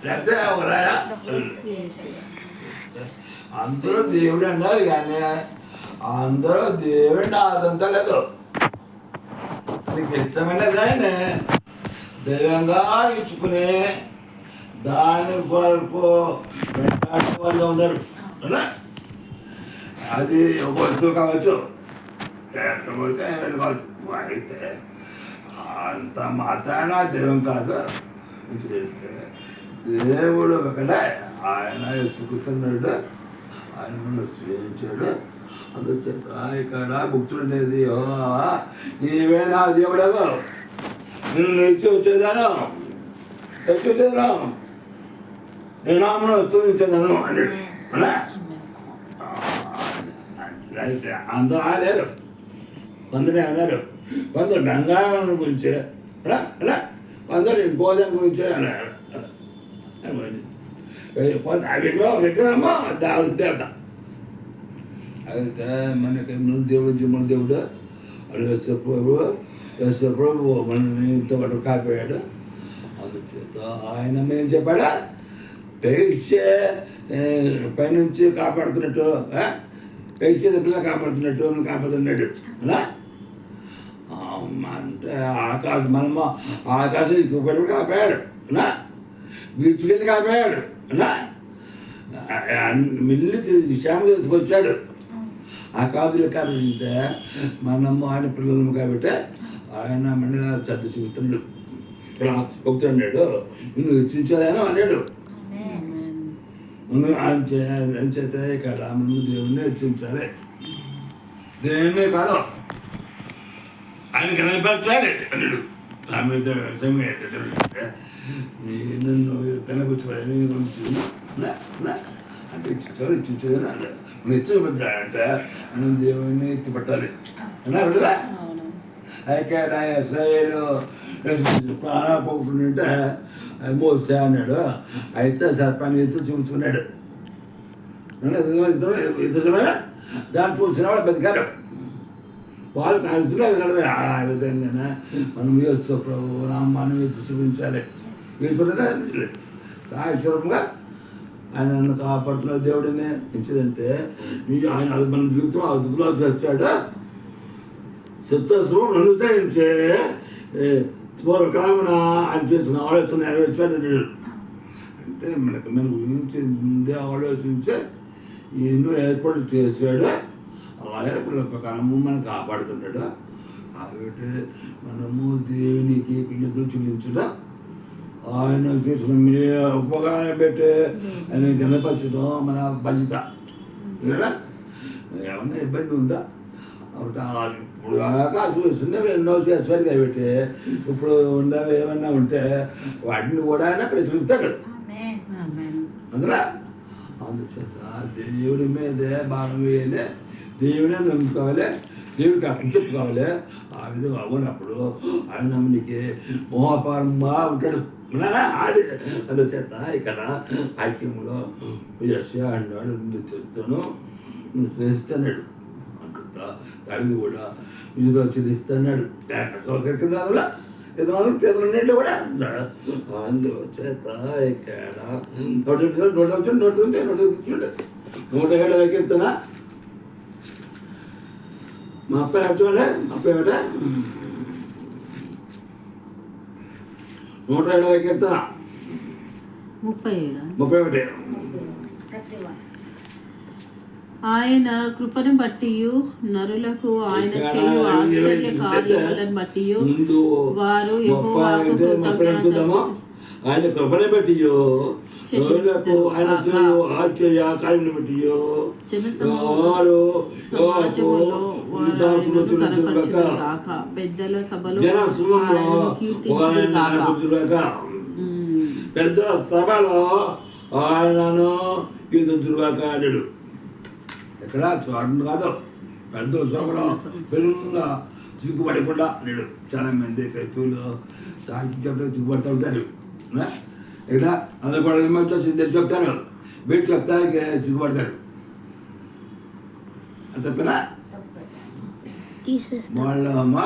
లేకపోతే ఒక రాయా అందరూ దేవుడు అన్నారు కానీ అందరూ దేవుడిని ఆదంతలేదు. నీకు ఇష్టమైన దాన్ని దైవంగా ఇచ్చుకుని దాని కొరకు వెంటాడే వాళ్ళు ఉన్నారు. అది ఒక వస్తువు కావచ్చు, లేకపోతే కావచ్చు. అయితే అంత మాత్రాన దైవం కాదు. ఎందుకంటే దేవుడు ఒకటే, ఆయన సుఖుతున్నాడు, ఆయన మనం స్వీకరించాడు. అందుచేత ఇక్కడ భక్తులుండేది నీవే నా దేవుడేవో, నేను లేచి వచ్చేదాను, లేచి వచ్చేదాను, నేను నామను స్తుతించేదాను అన్నాడు. అయితే అందరూ ఆలేరు, కొందరు అన్నారు, కొందరు బంగారం గురించి కొందరు గోధుమ గురించి అన్నారు. విగ్రహమో దేవత. అయితే మనకి దేవుడు జీవన దేవుడు ప్రభు మనల్ని ఇంతవరకు కాపాడాడు. అందుచేత ఆయన ఏం చెప్పాడా, పైనుంచి కాపాడుతున్నట్టు, పెంచేది పిల్ల కాపాడుతున్నట్టు కాపాడుతున్నాడు అలా. అంటే ఆకాశం మనము ఆకాశం పడి కాపాడు అలా, బీచ్కెళ్ళి కాపాడు అలా, మిల్లి విషయం తీసుకొచ్చాడు. ఆకాశులు కాబట్టి మనము ఆయన పిల్లలము కాబట్టి ఆయన మళ్ళీ శ్రద్ధ చూపుతున్నాడు. ఇక్కడ ఒప్పుతున్నాడు, నువ్వు హెచ్చించేదాను అన్నాడు. అంచేత ఇక్కడ మనం దేవుణ్ణి హెచ్చించాలి, దేవుణ్ణి కాదు ఆయన కనపరచాలి అన్నాడు. నన్ను కనపరచాలి అంటే ఇచ్చించేదని అన్నాడు. నువ్వు ఎత్తుపడ్డాడంటే నువ్వు దేవుణ్ణి ఎత్తిపట్టాలి అన్నాడు. అయితే నా ఇశ్రాయేలు ప్రాణపోకుంటుంటే మోసే అన్నాడు. అయితే సర్పాన్ని ఎత్తు చూపుతున్నాడు. ఇద్దరు దాన్ని చూసిన వాళ్ళు బతికారు, వాళ్ళు కాల్చున్నారు. ఆ విధంగానే మనం యేసు ప్రభు నామాన్ని ఎత్తు చూపించాలి. ఈశ్వరంగా ఆయన నన్ను కాపాడుతున్న దేవుడిని ఎంచేదంటే ఆయన మన జీవితం అదుపులో చేస్తాడు. సత్యస్వం అనుసరించే పూర్వకాలమున ఆయన చేసిన ఆలోచన నెరవేర్చాడు. అంటే మన గురించి ముందే ఆలోచించే ఎన్నో ఏర్పాటు చేశాడు. ఆ ఏర్పాట్ల ప్రకారము మనం కాపాడుతున్నాడు. కాబట్టి మనము దేవునికి కృతజ్ఞతలు చెల్లించడం, ఆయన చేసిన ఉపకారం పెట్టి ఆయన గణపరచడం మన బాధ్యత. ఏమన్నా ఇబ్బంది ఉందా? కాబట్టి ఇప్పుడు దాకా చూస్తున్నవి ఎన్నో చేస్తారు కాబట్టి ఇప్పుడు ఉన్నవి ఏమన్నా ఉంటే వాటిని కూడా ఆయన ప్రశ్నిస్తాడు. అందులో అందుచేత దేవుడి మీదే భాగం వేయాలి, దేవుడే నమ్ముకోవాలి, దేవుడికి అప్పు చెప్పుకోవాలి. ఆ విధంగా అవునప్పుడు ఆయన నమ్మునికి మోహపారంగా ఉంటాడు. అందుచేత ఇక్కడ వాక్యంలో అన్నాడు, ముందు చేస్తాను చేస్తున్నాడు. దావిది కూడా ఇదిగో చెల్లిస్తున్నాడు. కింద పేదలు కూడా అందుచేత ఇక్కడ 107 కీర్తన 31 చూడండి. 107 కీర్తన 31. ఆయన కృపను బట్టి నరులకు ఆయన చేయు ఆశ్చర్య కార్యములను బట్టి వారు ఆయన కృపను బట్టి నరులకు ఆయన చేయు ఆశ్చర్య కార్యములను బట్టి వారు పెద్దల సభలో పెద్ద సభలో ఆయనను కీర్తించుగాక అన్నాడు. ఎక్కడ చూడండి కాదు, పెద్ద సభలో పెరుగుగా సిగ్గుపడకుండా అన్నాడు. చాలా మంది క్రైస్తవులు సాక్షి చెప్తే సిగ్గుపడుతూ ఉంటారు. ఇక్కడ అందరు కూడా సిద్ధం చెప్తారు, బయట చెప్తానికి సిగ్గుపడతారు. అంత పిల్ల వాళ్ళ అమ్మ